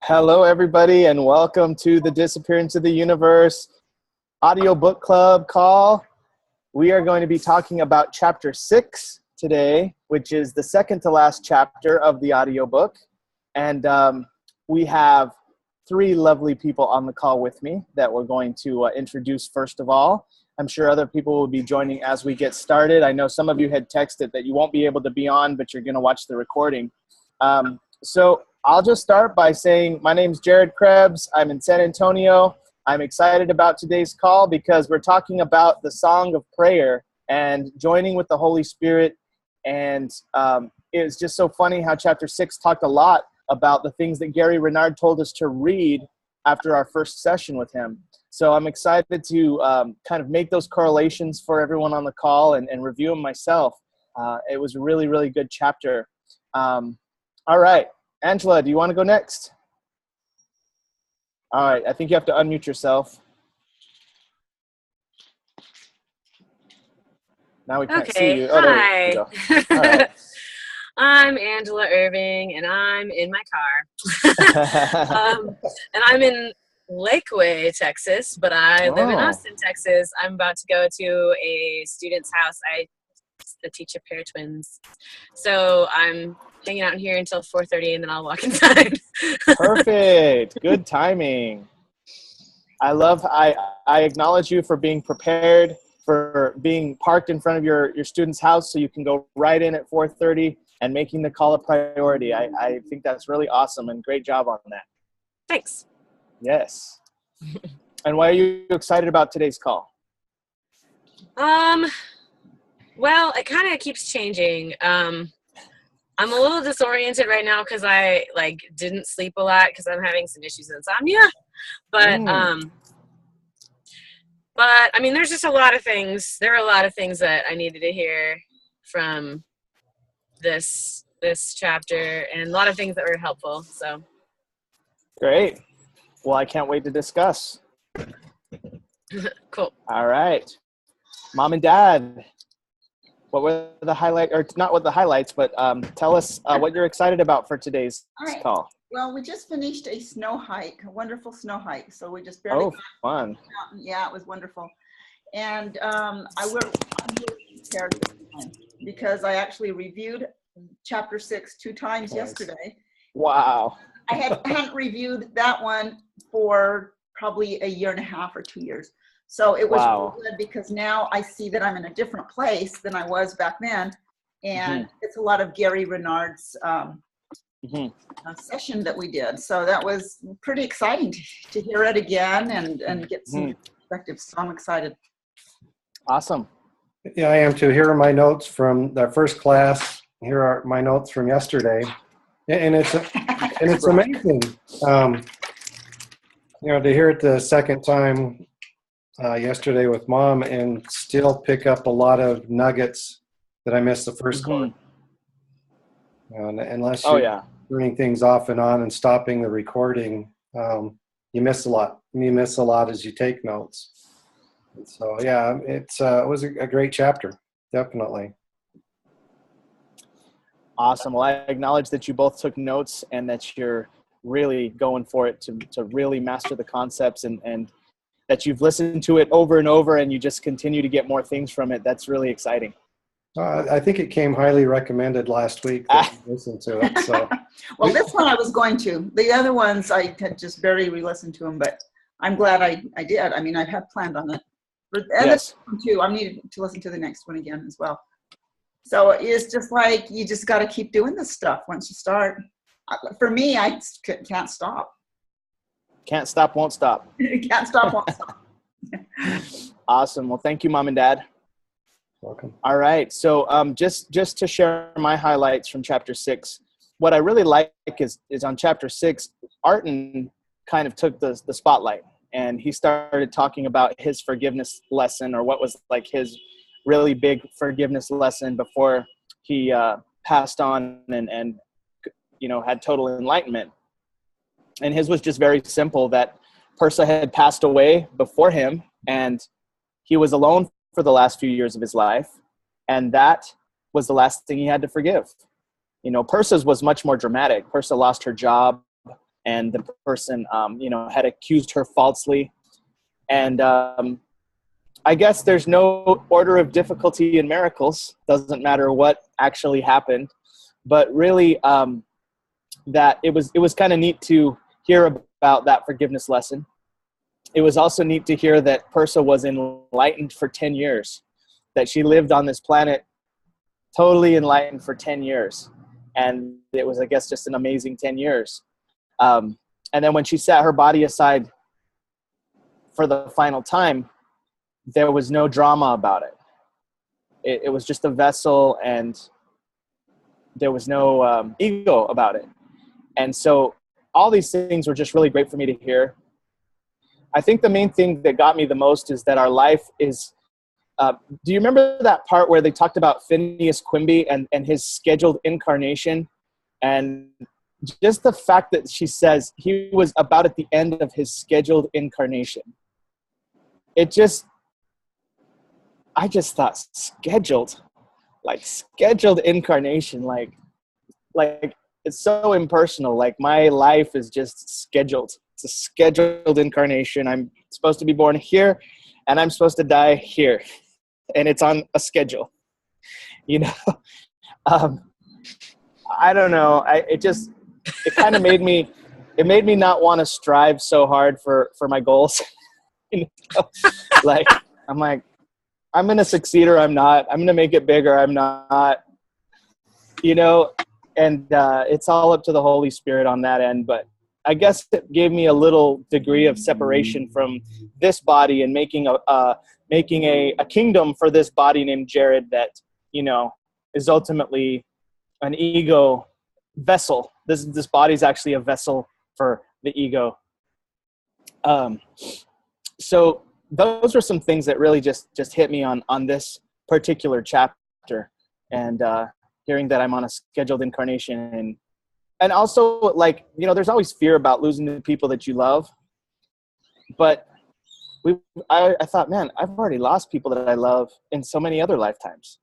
Hello, everybody, and welcome to the Disappearance of the Universe audio book club call. We are going to be talking about chapter 6 today, which is the second to last chapter of the audiobook. And we have three lovely people on the call with me that we're going to introduce first of all. I'm sure other people will be joining as we get started. I know some of you had texted that you won't be able to be on, but you're going to watch the recording. So I'll just start by saying my name's Jared Krebs. I'm in San Antonio. I'm excited about today's call because we're talking about the Song of Prayer and joining with the Holy Spirit. And it's just so funny how chapter 6 talked a lot about the things that Gary Renard told us to read after our first session with him. So I'm excited to kind of make those correlations for everyone on the call and review them myself. It was a really, really good chapter. All right. Angela, do you want to go next? All right, I think you have to unmute yourself. Now we can't see you. Oh, there you go. All right. I'm Angela Irving, and I'm in my car. And I'm in Lakeway, Texas, but I live in Austin, Texas. I'm about to go to a student's house. I teach a pair of twins. So I'm hanging out in here until 4:30, and then I'll walk inside. Perfect. Good timing. I acknowledge you for being prepared, for being parked in front of your student's house so you can go right in at 4:30 and making the call a priority. I think that's really awesome, and great job on that. Thanks. Yes. And why are you excited about today's call? Well, it kind of keeps changing. I'm a little disoriented right now because I didn't sleep a lot because I'm having some issues with insomnia. But I mean, there's just a lot of things. There are a lot of things that I needed to hear from this chapter, and a lot of things that were helpful. So great. Well, I can't wait to discuss. Cool. All right. Mom and Dad, what were the highlights, or not what the highlights, but tell us what you're excited about for today's call. Well, we just finished a snow hike, a wonderful snow hike. So we just barely. Oh, fun. Yeah, it was wonderful. And I'm really prepared this time because I actually reviewed chapter 6 2 times yesterday. Wow. I hadn't reviewed that one for probably a year and a half or 2 years. So it was really good because now I see that I'm in a different place than I was back then. And it's a lot of Gary Renard's session that we did. So that was pretty exciting to hear it again and get some perspectives. So I'm excited. Awesome. Yeah, I am too. Here are my notes from the first class. Here are my notes from yesterday. And it's amazing. To hear it the second time yesterday with Mom and still pick up a lot of nuggets that I missed the first one. Unless you're turning things off and on and stopping the recording, you miss a lot. You miss a lot as you take notes. And so yeah, it was a great chapter, definitely. Awesome. Well, I acknowledge that you both took notes and that you're really going for it to really master the concepts and that you've listened to it over and over and you just continue to get more things from it. That's really exciting. I think it came highly recommended last week that you listened to it. So. Well, this one I was going to. The other ones I had just barely re-listened to them, but I'm glad I did. I mean, I had planned on it. And this one too, I needed to listen to the next one again as well. So it's just like you just got to keep doing this stuff once you start. For me, I can't stop. Can't stop, won't stop. Can't stop, won't stop. Awesome. Well, thank you, Mom and Dad. Welcome. All right. So just to share my highlights from chapter 6, what I really like is on chapter 6, Arton kind of took the spotlight and he started talking about his forgiveness lesson, or what was like his really big forgiveness lesson before he passed on and had total enlightenment. And his was just very simple, that Persa had passed away before him and he was alone for the last few years of his life. And that was the last thing he had to forgive. Persa's was much more dramatic. Persa lost her job. and the person, had accused her falsely. And I guess there's no order of difficulty in miracles. Doesn't matter what actually happened, but really that it was kind of neat to hear about that forgiveness lesson. It was also neat to hear that Persa was enlightened for 10 years, that she lived on this planet totally enlightened for 10 years. And it was, I guess, just an amazing 10 years. And then when she set her body aside for the final time, there was no drama about it. It was just a vessel, and there was no ego about it. And so all these things were just really great for me to hear. I think the main thing that got me the most is that our life is, do you remember that part where they talked about Phineas Quimby and his scheduled incarnation? And just the fact that she says he was about at the end of his scheduled incarnation. I just thought scheduled incarnation, like it's so impersonal. Like my life is just scheduled. It's a scheduled incarnation. I'm supposed to be born here and I'm supposed to die here. And it's on a schedule, I don't know. It kind of made me not want to strive so hard for my goals. Like, I'm like, I'm going to succeed or I'm not. I'm going to make it bigger. I'm not, and it's all up to the Holy Spirit on that end. But I guess it gave me a little degree of separation from this body and making a kingdom for this body named Jared that, is ultimately an ego vessel. This body is actually a vessel for the ego. So those were some things that really just hit me on this particular chapter, and hearing that I'm on a scheduled incarnation, and also, like, there's always fear about losing the people that you love, but I thought, man, I've already lost people that I love in so many other lifetimes.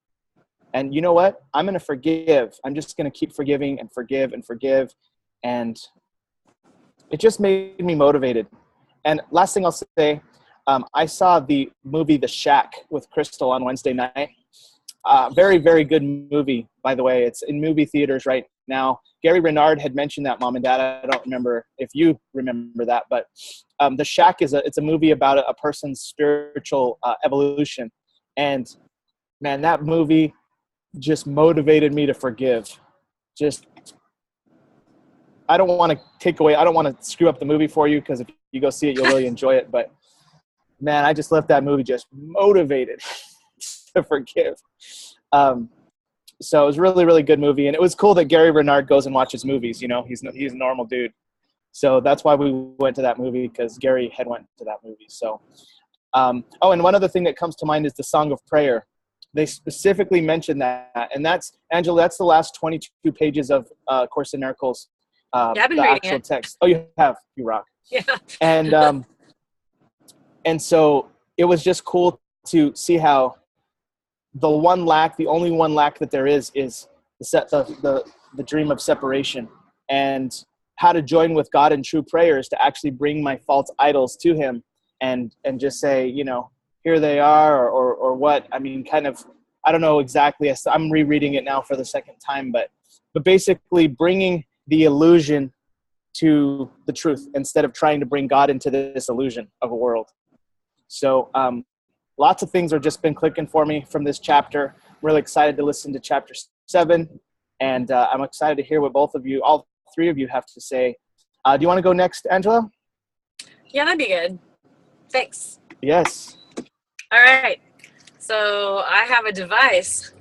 And you know what? I'm going to forgive. I'm just going to keep forgiving and forgive and forgive. And it just made me motivated. And last thing I'll say, I saw the movie The Shack with Crystal on Wednesday night. Very, very good movie, by the way. It's in movie theaters right now. Gary Renard had mentioned that, Mom and Dad. I don't remember if you remember that, but The Shack it's a movie about a person's spiritual evolution. And man, that movie just motivated me to forgive. I don't want to screw up the movie for you, because if you go see it, you'll really enjoy it. But man, I just left that movie just motivated to forgive. So it was a really, really good movie. And it was cool that Gary Renard goes and watches movies. He's a normal dude. So that's why we went to that movie, because Gary had went to that movie. So, and one other thing that comes to mind is the Song of Prayer. They specifically mentioned that. And that's, Angela, that's the last 22 pages of Course in Miracles. Yeah, I've been the reading actual it. text. Oh, you have. You rock. Yeah. And so it was just cool to see how the only one lack that there is the dream of separation, and how to join with God in true prayers to actually bring my false idols to him and just say, here they are, or what. I mean, kind of, I don't know exactly. I'm rereading it now for the second time, but basically bringing the illusion to the truth instead of trying to bring God into this illusion of a world. So lots of things have just been clicking for me from this chapter. I'm really excited to listen to chapter 7, and I'm excited to hear what all three of you have to say. Do you want to go next, Angela? Yeah, that'd be good. Thanks. Yes. All right. So I have a device.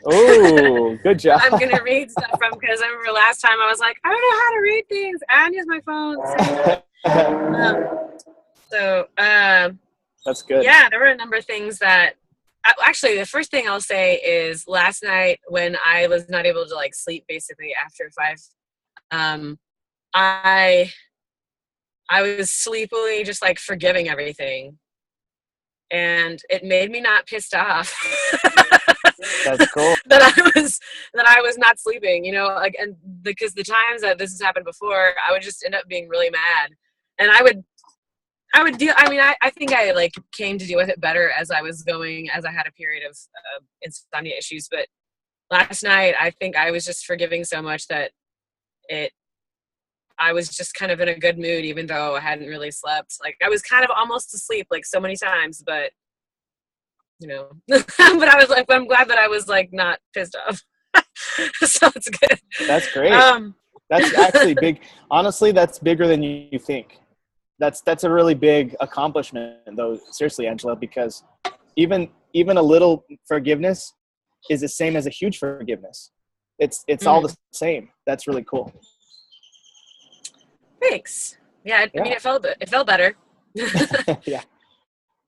Oh, good job. I'm going to read stuff from, because I remember last time I was like, I don't know how to read things and use my phone. That's good. Yeah, there were a number of things that, actually, the first thing I'll say is last night when I was not able to sleep basically after 5, I was sleepily just forgiving everything. and it made me not pissed off. That's cool. that I was not sleeping, you know, like, and because the times that this has happened before, I would just end up being really mad, and I would deal. I mean, I think I like came to deal with it better as I was going, as I had a period of insomnia issues. But last night, I think I was just forgiving so much that I was just kind of in a good mood, even though I hadn't really slept. Like, I was kind of almost asleep, like, so many times, but, you know, but I was like, I'm glad that I was like not pissed off. So it's good. That's great. That's actually big. Honestly, that's bigger than you think. That's a really big accomplishment, though. Seriously, Angela, because even a little forgiveness is the same as a huge forgiveness. It's all the same. That's really cool. Thanks. Yeah, I mean, it felt better. Yeah.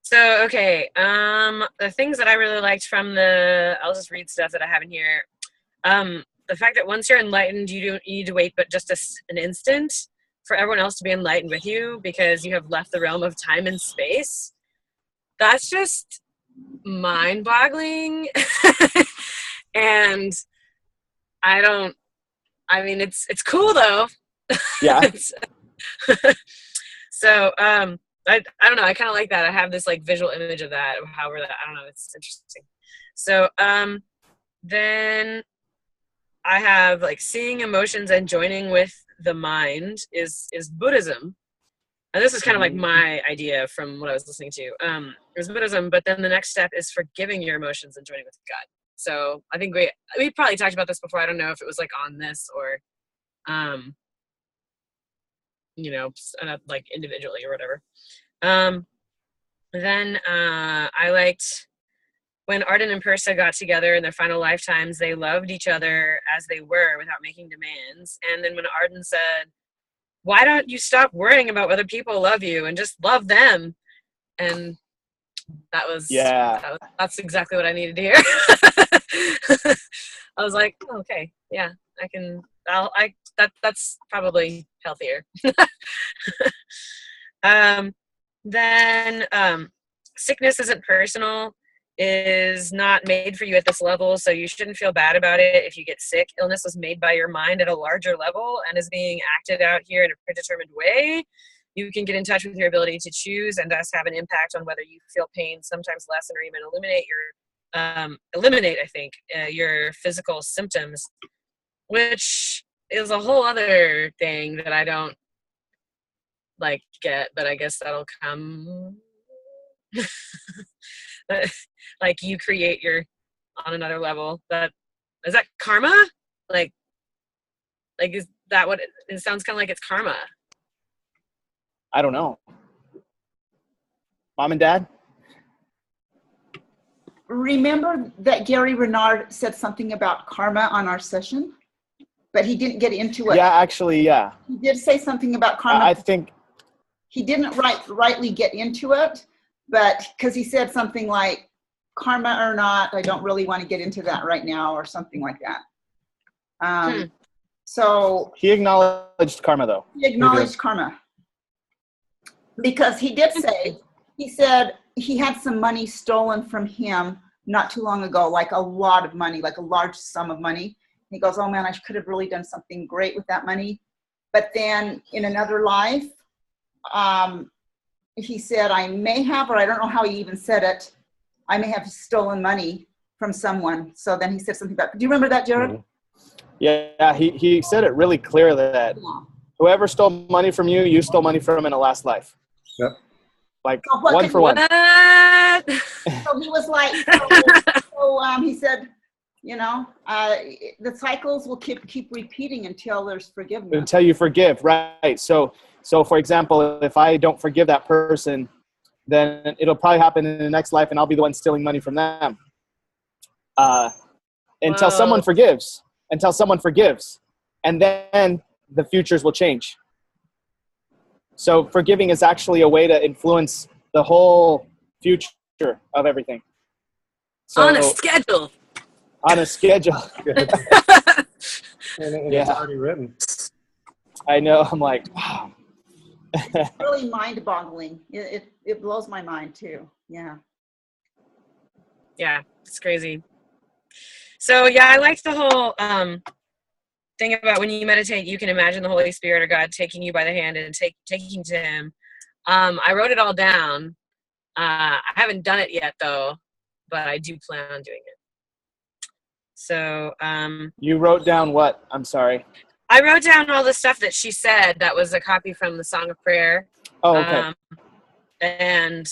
So, okay, the things that I really liked from I'll just read stuff that I have in here. The fact that once you're enlightened, you don't need to wait but just an instant for everyone else to be enlightened with you, because you have left the realm of time and space. That's just mind-boggling. And I mean, it's cool though. Yeah. So, I don't know. I kind of like that. I have this like visual image of that, or however that, I don't know. It's interesting. So, then I have like seeing emotions and joining with the mind is Buddhism. And this is kind of like my idea from what I was listening to. It was Buddhism, but then the next step is forgiving your emotions and joining with God. So I think we probably talked about this before. I don't know if it was like on this or, you know, like individually or whatever. Then I liked when Arden and Persa got together in their final lifetimes, they loved each other as they were without making demands. And then when Arden said, why don't you stop worrying about whether people love you and just love them? And that's exactly what I needed to hear. I was like, oh, okay, yeah, that's probably healthier. Then sickness isn't personal, is not made for you at this level, so you shouldn't feel bad about it if you get sick. Illness was made by your mind at a larger level and is being acted out here in a predetermined way. You can get in touch with your ability to choose and thus have an impact on whether you feel pain, sometimes lessen or even eliminate, I think, your physical symptoms, which is a whole other thing that I don't like get, but I guess that'll come. Like you create on another level. Is that karma? Like is that what it sounds kind of like? It's karma. I don't know. Mom and Dad? Remember that Gary Renard said something about karma on our session, but he didn't get into it. Yeah, actually, yeah. He did say something about karma. I think he didn't rightly get into it, but because he said something like, karma or not, I don't really want to get into that right now, or something like that. So he acknowledged karma, though. He acknowledged karma. Because he did say, he said he had some money stolen from him not too long ago, like a lot of money, like a large sum of money. He goes, oh man, I could have really done something great with that money. But then in another life, he said, I may have, or I don't know how he even said it, I may have stolen money from someone. So then he said something about, do you remember that, Jared? Yeah, he said it really clear that whoever stole money from you, you stole money from in a last life. Yep. Like one for one. What? So he was like, he said, the cycles will keep repeating until there's forgiveness. Until you forgive, right. So for example, if I don't forgive that person, then it'll probably happen in the next life and I'll be the one stealing money from them. Until someone forgives. And then the futures will change. So forgiving is actually a way to influence the whole future of everything. So, on a schedule. On a schedule. And it's already written. I know. I'm like, wow. It's really mind-boggling. It blows my mind too. Yeah. Yeah, it's crazy. So yeah, I liked the whole thing about when you meditate, you can imagine the Holy Spirit or God taking you by the hand and taking to Him. I wrote it all down. I haven't done it yet though, but I do plan on doing it. So you wrote down what? I'm sorry. I wrote down all the stuff that she said. That was a copy from the Song of Prayer. Oh, okay. And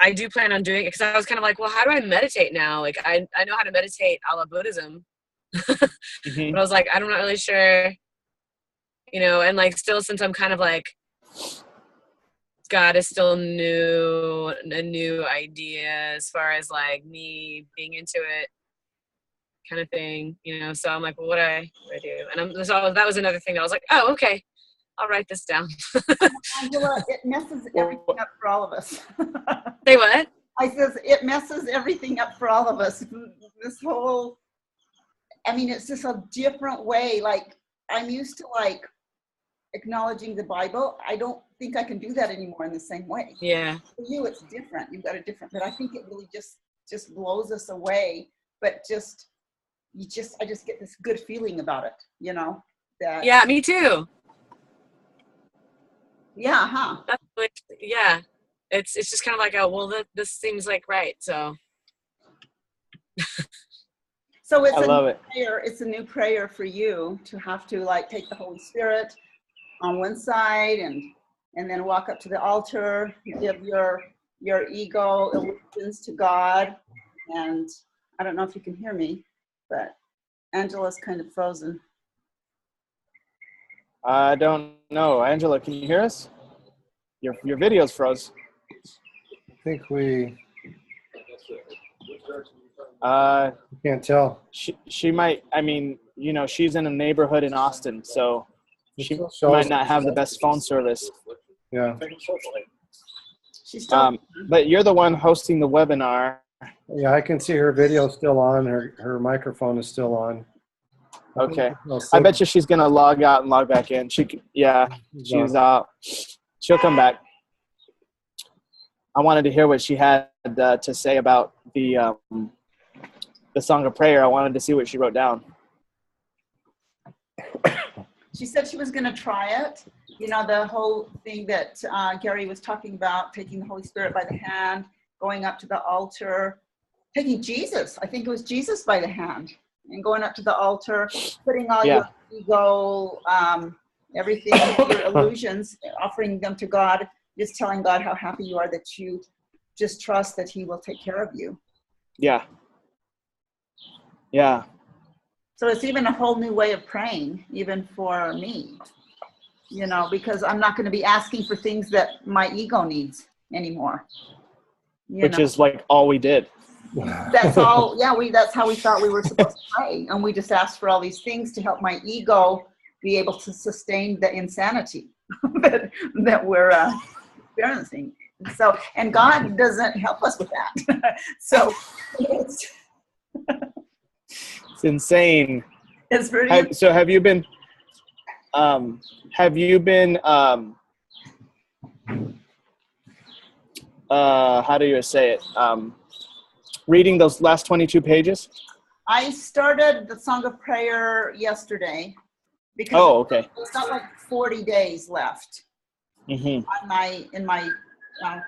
I do plan on doing it because I was kind of like, well, how do I meditate now? Like, I know how to meditate a la Buddhism. Mm-hmm. But I was like, I'm not really sure, you know, and like still since I'm kind of like, God is still a new idea as far as like me being into it kind of thing, you know, so I'm like, well, what do I do? And so that was another thing that I was like, oh, okay, I'll write this down. Angela, it messes everything up for all of us. Say what? I says, it messes everything up for all of us. This whole, I mean, it's just a different way. Like, I'm used to like acknowledging the Bible. I don't think I can do that anymore in the same way. Yeah. For you, it's different. You've got a different, but I think it really just blows us away. But I just get this good feeling about it, you know? That. Yeah, me too. Yeah, huh? That's like, yeah. It's just kind of like, oh, well, this seems like right, so. So it's I love it. Prayer. It's a new prayer for you to have to like take the Holy Spirit on one side and then walk up to the altar, give your ego allegiance to God. And I don't know if you can hear me, but Angela's kind of frozen. I don't know. Angela, can you hear us? Your video's froze. I think we can't tell. She might, I mean, you know, she's in a neighborhood in Austin, so she Shows- might not have the best phone service. Yeah. She's still But you're the one hosting the webinar. Yeah, I can see her video still on. Her microphone is still on. Okay. I bet you she's gonna log out and log back in. She's out. She'll come back. I wanted to hear what she had to say about the Song of Prayer. I wanted to see what she wrote down. She said she was going to try it. You know, the whole thing that Gary was talking about, taking the Holy Spirit by the hand, going up to the altar, taking Jesus. I think it was Jesus by the hand and going up to the altar, putting all your ego, everything, your illusions, offering them to God, just telling God how happy you are that you just trust that He will take care of you. Yeah. Yeah. So it's even a whole new way of praying, even for me, you know, because I'm not going to be asking for things that my ego needs anymore. Which is like all we did. That's all. Yeah, that's how we thought we were supposed to pray. And we just asked for all these things to help my ego be able to sustain the insanity that we're experiencing. So, and God doesn't help us with that. So it's insane. It's pretty. So have you been how do you say it? Reading those last 22 pages? I started the Song of Prayer yesterday because it's got like 40 days left on in my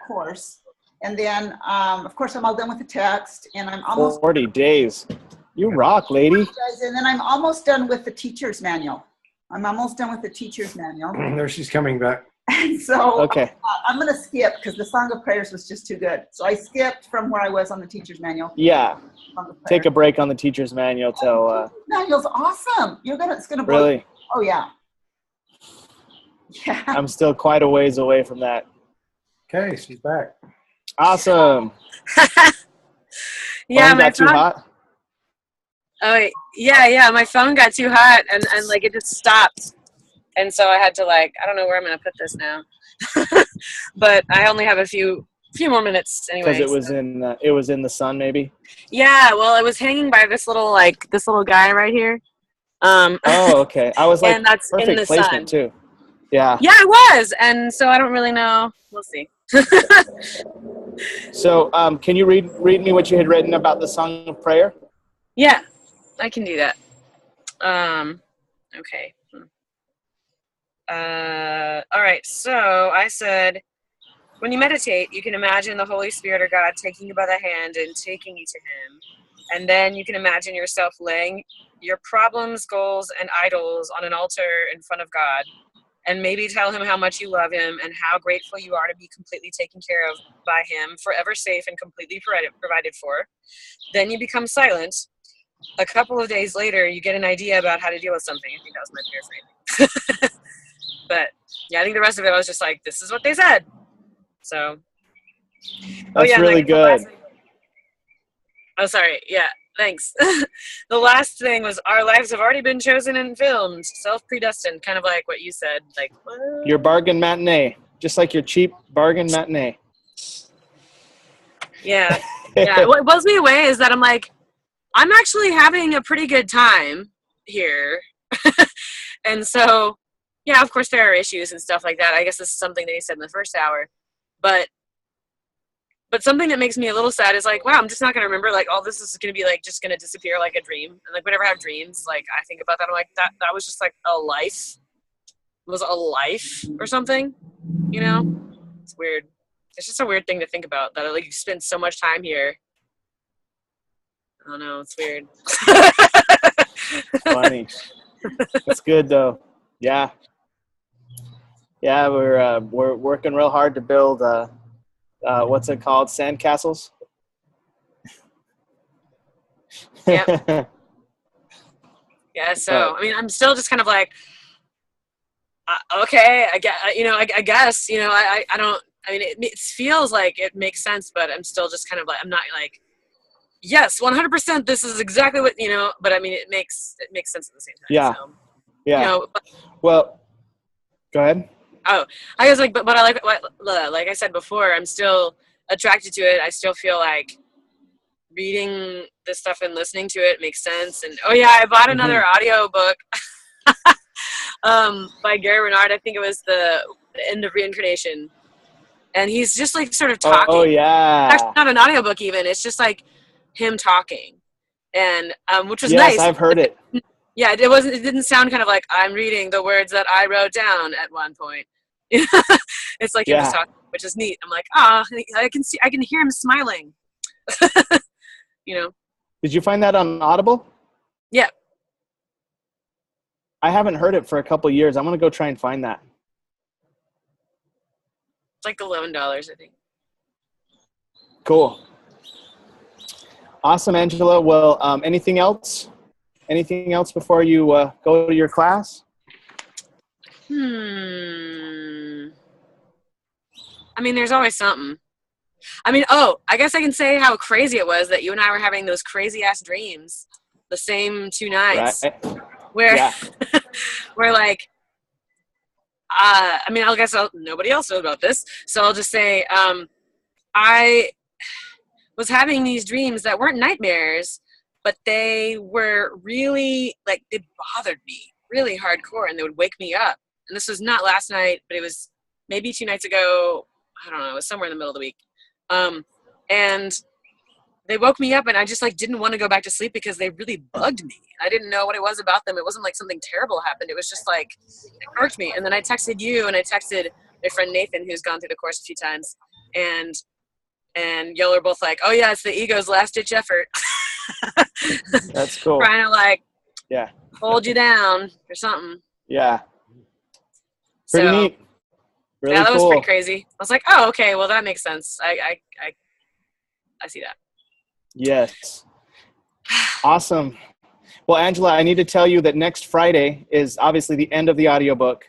course. And then, of course, I'm all done with the text, and I'm almost 40 days. You rock, lady. And then I'm almost done with the teacher's manual. There she's coming back. And so I'm going to skip because the Song of Prayers was just too good. So I skipped from where I was on the teacher's manual. Yeah. Take a break on the teacher's manual till. Manual's awesome. It's gonna blow. Really? Oh yeah. Yeah. I'm still quite a ways away from that. Okay, she's back. Awesome. Yeah, phone got too hot. Oh yeah, my phone got too hot and like it just stopped. And so I had to I don't know where I'm going to put this now. But I only have a few more minutes anyway. Because it was in the sun maybe? Yeah, well, it was hanging by this little guy right here. Oh, okay. I was like, and that's perfect in the placement sun. too. Yeah. Yeah, it was. And so I don't really know. We'll see. So, can you read me what you had written about the Song of Prayer? Yeah, I can do that. Okay. All right. So I said, when you meditate, you can imagine the Holy Spirit or God taking you by the hand and taking you to Him. And then you can imagine yourself laying your problems, goals, and idols on an altar in front of God. And maybe tell Him how much you love Him and how grateful you are to be completely taken care of by Him, forever safe and completely provided for. Then you become silent. A couple of days later, you get an idea about how to deal with something. I think that was my paraphrasing. But yeah, I think the rest of it, I was just like, this is what they said. So. That's really good. Oh, sorry. Yeah, thanks. The last thing was, our lives have already been chosen and filmed, self-predestined, kind of like what you said. Like, what? Your bargain matinee, just like your cheap bargain matinee. Yeah. Yeah. What blows me away is that I'm like, I'm actually having a pretty good time here. And so, yeah, of course there are issues and stuff like that. I guess this is something that he said in the first hour. But something that makes me a little sad is like, wow, I'm just not going to remember, like, all this is going to be, like, just going to disappear like a dream. And, like, whenever I have dreams, like, I think about that. I'm like, that was just, like, a life. It was a life or something, you know? It's weird. It's just a weird thing to think about, that, like, you spend so much time here. I don't know. It's weird. Funny. It's good, though. Yeah. Yeah, we're working real hard to build what's it called? Sandcastles? Yeah. Yeah, so, I mean, I'm still just kind of like, okay, I guess, I don't, I mean, it feels like it makes sense, but I'm still just kind of like, I'm not like, yes, 100%, this is exactly what, but I mean, it makes sense at the same time. Yeah. So, yeah. Well, go ahead. Oh, I was like, but I like I said before, I'm still attracted to it. I still feel like reading this stuff and listening to it makes sense. And oh yeah, I bought another audio book by Gary Renard. I think it was the End of Reincarnation, and he's just like sort of talking. Oh yeah, it's actually not an audiobook even. It's just like him talking, and which was nice. Yes, I've heard it. Yeah, it didn't sound kind of like I'm reading the words that I wrote down at one point. It's like him just talking, which is neat. I'm like, I can hear him smiling. Did you find that on Audible? Yeah. I haven't heard it for a couple of years. I'm gonna go try and find that. It's like $11, I think. Cool. Awesome, Angela. Well, anything else? Anything else before you go to your class? I mean, there's always something. I mean, I guess I can say how crazy it was that you and I were having those crazy ass dreams the same 2 nights. Right. Where where like I mean, I guess nobody else knows about this, so I'll just say I was having these dreams that weren't nightmares, but they were really, like, they bothered me really hardcore, and they would wake me up. And this was not last night, but it was maybe 2 nights ago. I don't know. It was somewhere in the middle of the week. And they woke me up, and I just, like, didn't want to go back to sleep because they really bugged me. I didn't know what it was about them. It wasn't like something terrible happened. It was just, like, it irked me. And then I texted you, and I texted my friend Nathan, who's gone through the course a few times. And y'all are both like, oh, yeah, it's the ego's last-ditch effort. That's cool. Trying to, like, hold you down or something. Yeah. Pretty neat. Really that cool. was pretty crazy. I was like, oh, okay, well, that makes sense. I see that. Yes. Awesome. Well, Angela, I need to tell you that next Friday is obviously the end of the audiobook.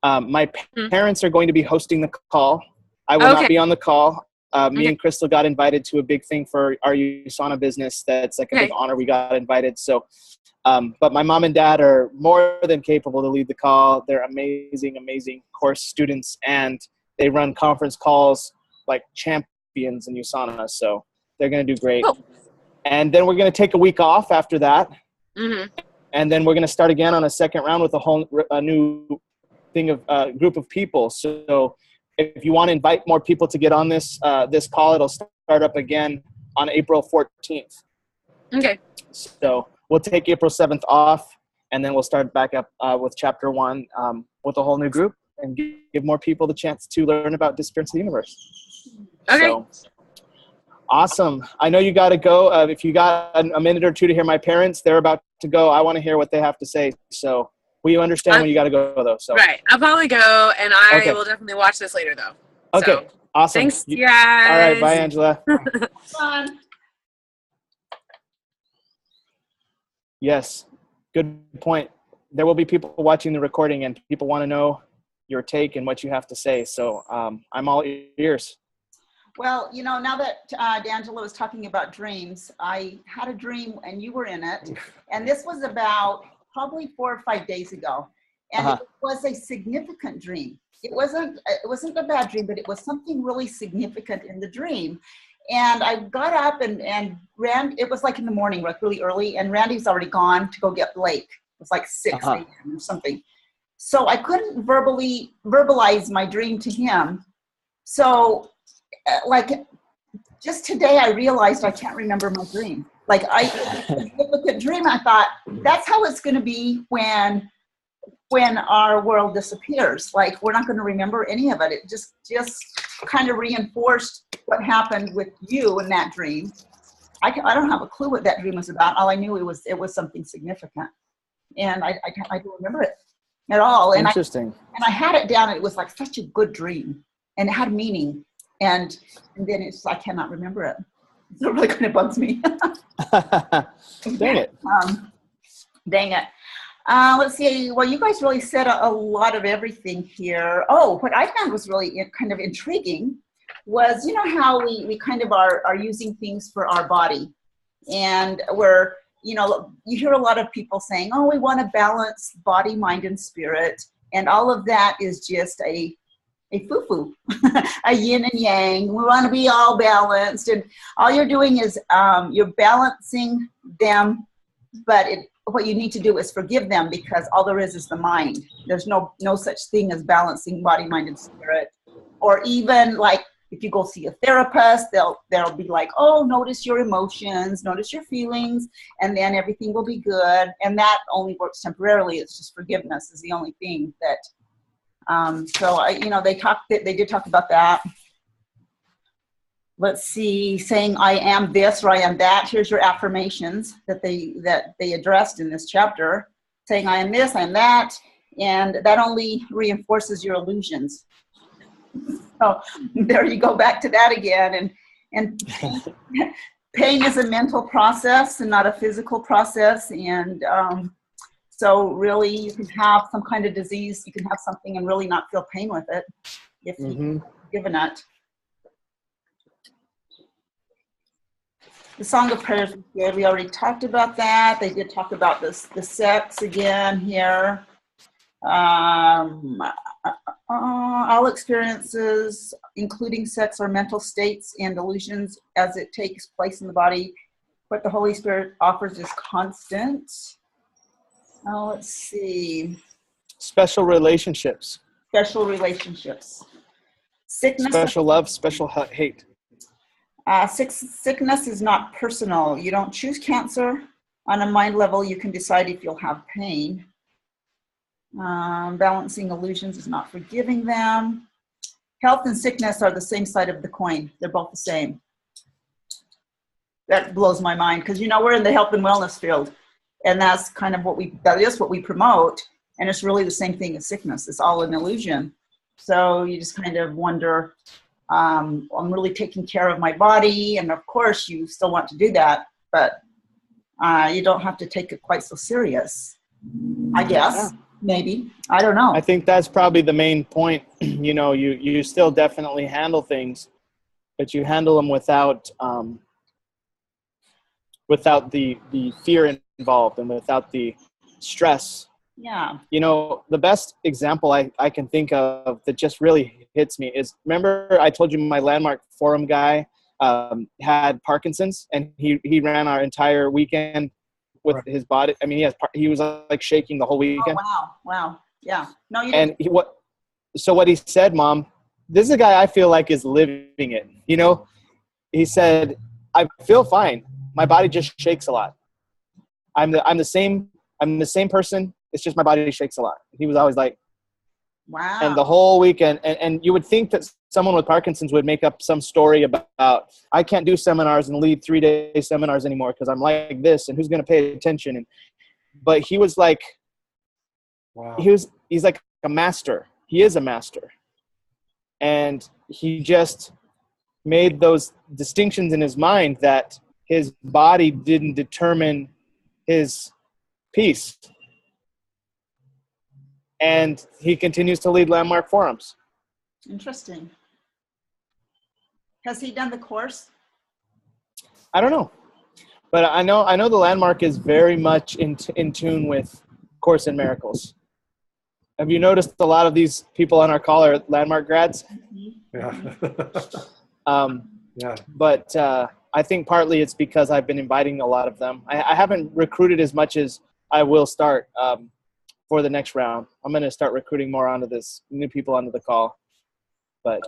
My parents are going to be hosting the call. I will not be on the call. Me and Crystal got invited to a big thing for our USANA business. That's like a big honor. We got invited. So, but my mom and dad are more than capable to lead the call. They're amazing, amazing course students, and they run conference calls like champions in USANA. So they're going to do great. Cool. And then we're going to take a week off after that. And then we're going to start again on a second round with a new thing of group of people. So if you want to invite more people to get on this call, it'll start up again on April 14th. Okay. So we'll take April 7th off, and then we'll start back up with chapter 1 with a whole new group and give more people the chance to learn about Disappearance of the Universe. Okay. So, awesome. I know you got to go. If you got a minute or two to hear my parents, they're about to go. I want to hear what they have to say. So will you understand when you got to go, though? So right. I'll probably go, and I will definitely watch this later, though. Okay. So, awesome. Thanks, you guys. All right. Bye, Angela. Fun. Yes. Good point. There will be people watching the recording, and people want to know your take and what you have to say. So I'm all ears. Well, now that D'Angelo was talking about dreams, I had a dream and you were in it. And this was about probably 4 or 5 days ago. And it was a significant dream. It wasn't a bad dream, but it was something really significant in the dream. And I got up and ran. It was like in the morning, like really early. And Randy's already gone to go get Blake. It was like 6 a.m. or something. So I couldn't verbalize my dream to him. So just today I realized I can't remember my dream. Like I look at dream, I thought that's how it's going to be when our world disappears. Like we're not going to remember any of it. It just kind of reinforced what happened with you in that dream. I don't have a clue what that dream was about. All I knew it was something significant, and I don't remember it at all. And Interesting. I had it down, and it was like such a good dream, and it had meaning. And then I cannot remember it. So it really kind of bugs me. Dang it. Dang it. Let's see. Well, you guys really said a lot of everything here. Oh, what I found was really kind of intriguing was, how we kind of are using things for our body. And we're, you hear a lot of people saying, oh, we want to balance body, mind, and spirit. And all of that is just a foo-foo, a yin and yang. We want to be all balanced, and all you're doing is you're balancing them, but what you need to do is forgive them, because all there is the mind. There's no such thing as balancing body, mind, and spirit. Or even like if you go see a therapist, they'll be like, oh, notice your emotions, notice your feelings, and then everything will be good. And that only works temporarily. It's just forgiveness is the only thing that. So they did talk about that. Let's see, saying I am this or I am that. Here's your affirmations that they addressed in this chapter. Saying I am this, I am that, and that only reinforces your illusions. So there you go, back to that again. And pain is a mental process and not a physical process. And so really, you can have some kind of disease, you can have something and really not feel pain with it if you've given it. The Song of Prayers is good. We already talked about that. They did talk about the sex again here. All experiences, including sex, are mental states and illusions as it takes place in the body. What the Holy Spirit offers is constant. Let's see. Special relationships. Special relationships. Sickness. Special love, special hate. Sickness is not personal. You don't choose cancer. On a mind level, you can decide if you'll have pain. Balancing illusions is not forgiving them. Health and sickness are the same side of the coin. They're both the same. That blows my mind because, we're in the health and wellness field. And that's kind of that is what we promote. And it's really the same thing as sickness. It's all an illusion. So you just kind of wonder, I'm really taking care of my body. And of course you still want to do that, but you don't have to take it quite so serious, I guess. Yeah. Maybe. I don't know. I think that's probably the main point. You still definitely handle things, but you handle them without the fear involved and without the stress. Yeah. The best example I can think of that just really hits me is, remember I told you my Landmark Forum guy had Parkinson's, and he ran our entire weekend with his body. I mean, he was like shaking the whole weekend. Oh, wow. Yeah. No, you didn't. And what he said, Mom, this is a guy I feel like is living it. You know, he said, I feel fine. My body just shakes a lot. I'm the same person. It's just my body shakes a lot. He was always like, wow. And the whole weekend, and you would think that someone with Parkinson's would make up some story about I can't do seminars and lead 3-day seminars anymore because I'm like this, and who's going to pay attention? But he was like, wow. He's like a master. He is a master. And he just made those distinctions in his mind that his body didn't determine his peace. And he continues to lead landmark forums. Interesting. Has he done the course? I don't know. But I know the landmark is very much in tune with Course in Miracles. Have you noticed a lot of these people on our call are landmark grads? Yeah. Yeah. But I think partly it's because I've been inviting a lot of them. I haven't recruited as much as I will start for the next round. I'm going to start recruiting more onto this, new people onto the call. But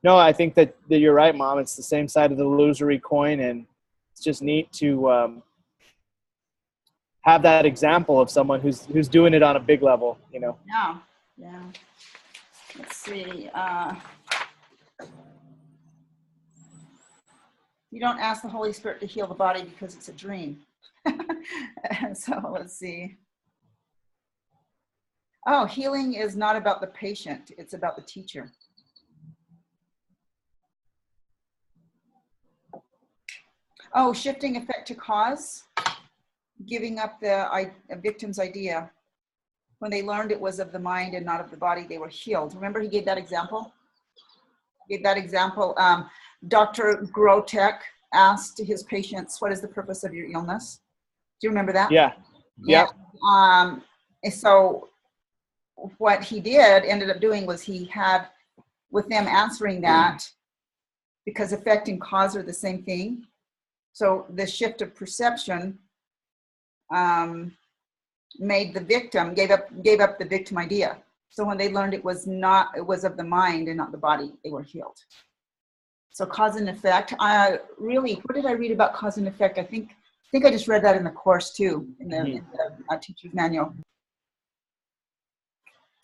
no, I think that you're right, Mom. It's the same side of the illusory coin, and it's just neat to have that example of someone who's doing it on a big level, you know. Yeah. Yeah. Let's see. You don't ask the Holy Spirit to heal the body because it's a dream. So let's see. Oh, healing is not about the patient. It's about the teacher. Oh, shifting effect to cause. Giving up the victim's idea. When they learned it was of the mind and not of the body, they were healed. Remember he gave that example? Dr. Grotek asked his patients, what is the purpose of your illness? Do you remember that? Yeah. Yeah. So what he ended up doing was he had, with them answering that, because effect and cause are the same thing. So the shift of perception made the victim, gave up the victim idea. So when they learned it was of the mind and not the body, they were healed. So cause and effect. What did I read about cause and effect? I think I just read that in the course too, in the teacher's manual.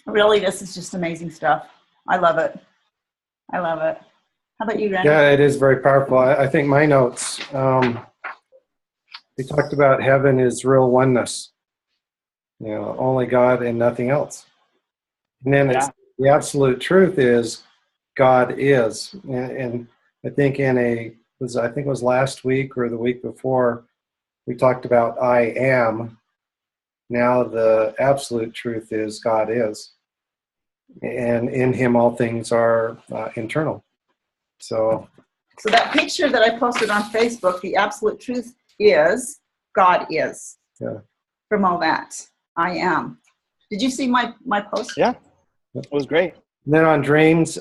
Really, this is just amazing stuff. I love it. How about you, Randy? Yeah, it is very powerful. I think my notes, we talked about heaven is real oneness. You know, only God and nothing else. And then the absolute truth is God is. And I think it was last week or the week before, we talked about I am. Now the absolute truth is God is. And in him all things are internal. So that picture that I posted on Facebook, the absolute truth is God is. Yeah. From all that, I am. Did you see my post? Yeah, it was great. And then on dreams,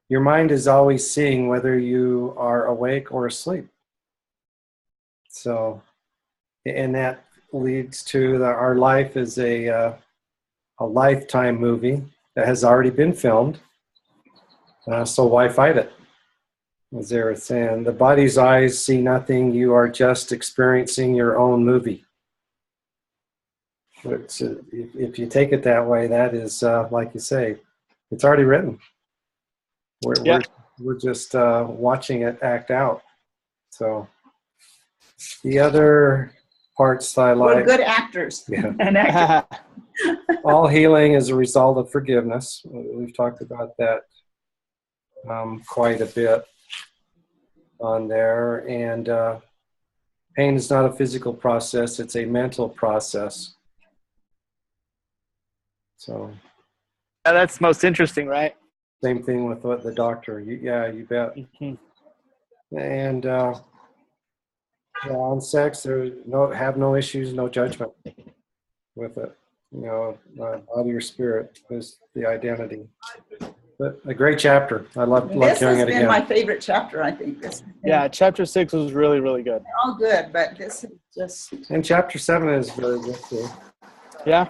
your mind is always seeing whether you are awake or asleep. So, and that leads to our life is a lifetime movie that has already been filmed. So why fight it? As they were saying, the body's eyes see nothing. You are just experiencing your own movie. Which, if you take it that way, that is, like you say, it's already written. We're just watching it act out. So the other parts that I like. We're good actors. Yeah. And actors. All healing is a result of forgiveness. We've talked about that quite a bit on there. And pain is not a physical process. It's a mental process. So. Yeah, that's most interesting, right? Same thing with what the doctor. You bet. Mm-hmm. And on sex, have no issues, no judgment with it. You know, body or spirit is the identity. But a great chapter. I love hearing it again. This has been my favorite chapter, I think. Chapter 6 was really, really good. They're all good, but this is just. And chapter 7 is very good too. Yeah.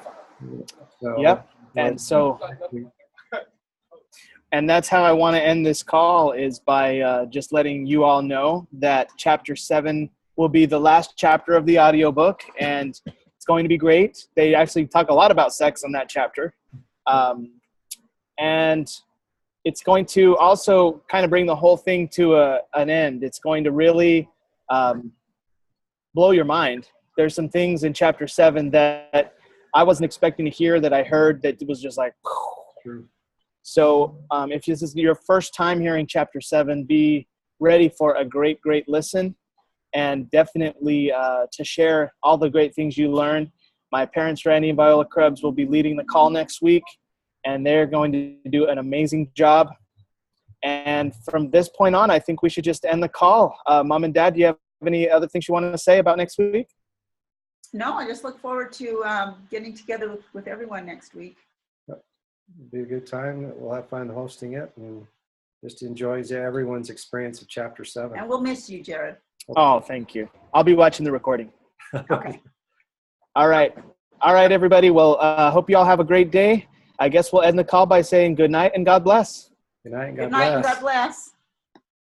So, yep. And so And that's how I want to end this call, is by just letting you all know that Chapter 7 will be the last chapter of the audiobook, and it's going to be great. They actually talk a lot about sex on that chapter. And it's going to also kind of bring the whole thing to an end. It's going to really blow your mind. There's some things in Chapter 7 that I wasn't expecting to hear, that I heard that was just like, True. So if this is your first time hearing Chapter 7, be ready for a great, great listen, and definitely to share all the great things you learned. My parents, Randy and Viola Krebs, will be leading the call next week, and they're going to do an amazing job. And from this point on, I think we should just end the call. Mom and Dad, do you have any other things you want to say about next week? No, I just look forward to getting together with everyone next week. It'll be a good time. We'll have fun hosting it, and just enjoys everyone's experience of Chapter 7. And we'll miss you, Jared. Oh, thank you. I'll be watching the recording. Okay. All right, everybody. Well, hope you all have a great day. I guess we'll end the call by saying good night and God bless. Good night and Good God night and bless. God bless.